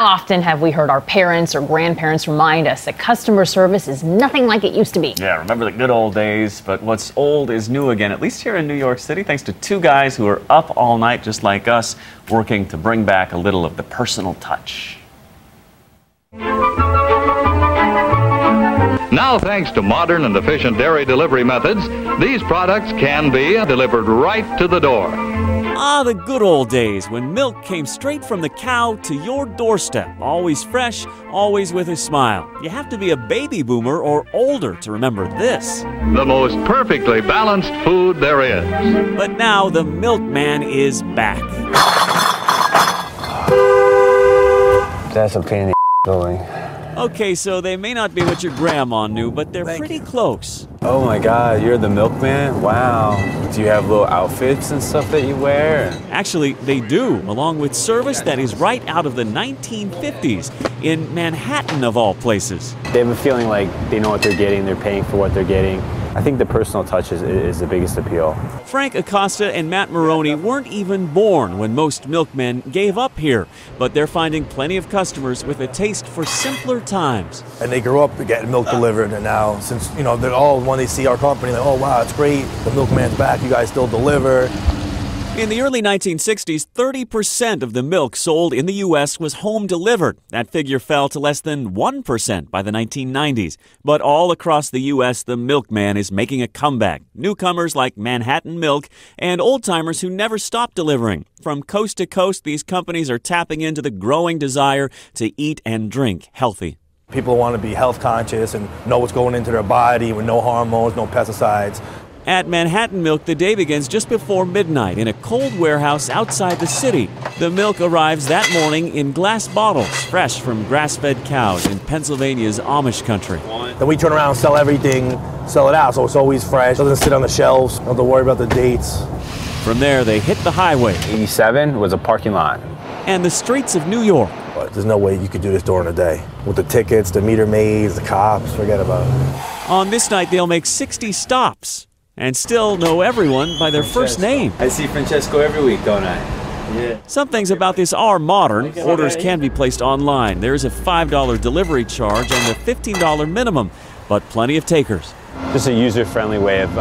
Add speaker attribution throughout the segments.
Speaker 1: How often have we heard our parents or grandparents remind us that customer service is nothing like it used to be?
Speaker 2: Yeah, remember the good old days, but what's old is new again, at least here in New York City, thanks to two guys who are up all night just like us, working to bring back a little of the personal touch.
Speaker 3: Now, thanks to modern and efficient dairy delivery methods, these products can be delivered right to the door.
Speaker 4: Ah, the good old days when milk came straight from the cow to your doorstep, always fresh, always with a smile. You have to be a baby boomer or older to remember this.
Speaker 3: The most perfectly balanced food there is.
Speaker 4: But now the Milkman is back.
Speaker 5: That's a pain in the going.
Speaker 4: Okay, so they may not be what your grandma knew, but they're pretty close.
Speaker 5: Oh my God, you're the Milkman? Wow. Do you have little outfits and stuff that you wear?
Speaker 4: Actually, they do, along with service that is right out of the 1950s in Manhattan, of all places.
Speaker 5: They have a feeling like they know what they're getting, they're paying for what they're getting. I think the personal touch is the biggest appeal.
Speaker 4: Frank Acosta and Matt Maroney weren't even born when most milkmen gave up here, but they're finding plenty of customers with a taste for simpler times.
Speaker 6: And they grew up getting milk delivered, and now, since, you know, they're all, when they see our company, like, oh wow, it's great, the Milkman's back, you guys still deliver.
Speaker 4: In the early 1960s, 30% of the milk sold in the U.S. was home delivered. That figure fell to less than 1% by the 1990s. But all across the U.S., the Milkman is making a comeback. Newcomers like Manhattan Milk and old-timers who never stopped delivering. From coast to coast, these companies are tapping into the growing desire to eat and drink healthy.
Speaker 6: People want to be health conscious and know what's going into their body with no hormones, no pesticides.
Speaker 4: At Manhattan Milk, the day begins just before midnight in a cold warehouse outside the city. The milk arrives that morning in glass bottles, fresh from grass-fed cows in Pennsylvania's Amish country.
Speaker 6: Then we turn around and sell everything, sell it out, so it's always fresh. It doesn't sit on the shelves, don't have to worry about the dates.
Speaker 4: From there, they hit the highway.
Speaker 5: 87 was a parking lot.
Speaker 4: And the streets of New York.
Speaker 6: But there's no way you could do this during the day. With the tickets, the meter maids, the cops, forget about it.
Speaker 4: On this night, they'll make 60 stops. And still know everyone by their first name.
Speaker 5: I see Francesco every week, don't I? Yeah.
Speaker 4: Some things about this are modern. Orders can be placed online. There's a $5 delivery charge and a $15 minimum, but plenty of takers.
Speaker 5: Just a user-friendly way of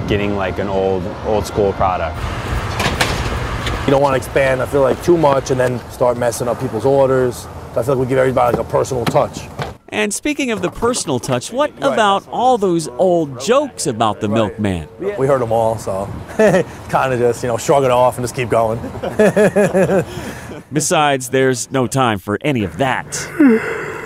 Speaker 5: getting like an old school product.
Speaker 6: You don't want to expand, I feel like, too much and then start messing up people's orders. I feel like we give everybody like a personal touch.
Speaker 4: And speaking of the personal touch, what about all those old jokes about the Milkman?
Speaker 6: We heard them all, so kind of just, shrug it off and just keep going.
Speaker 4: Besides, there's no time for any of that.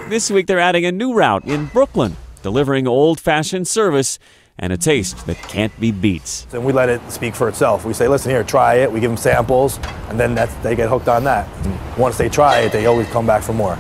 Speaker 4: This week they're adding a new route in Brooklyn, delivering old-fashioned service and a taste that can't be beat.
Speaker 6: And we let it speak for itself. We say, listen here, try it. We give them samples, and then they get hooked on that. And once they try it, they always come back for more.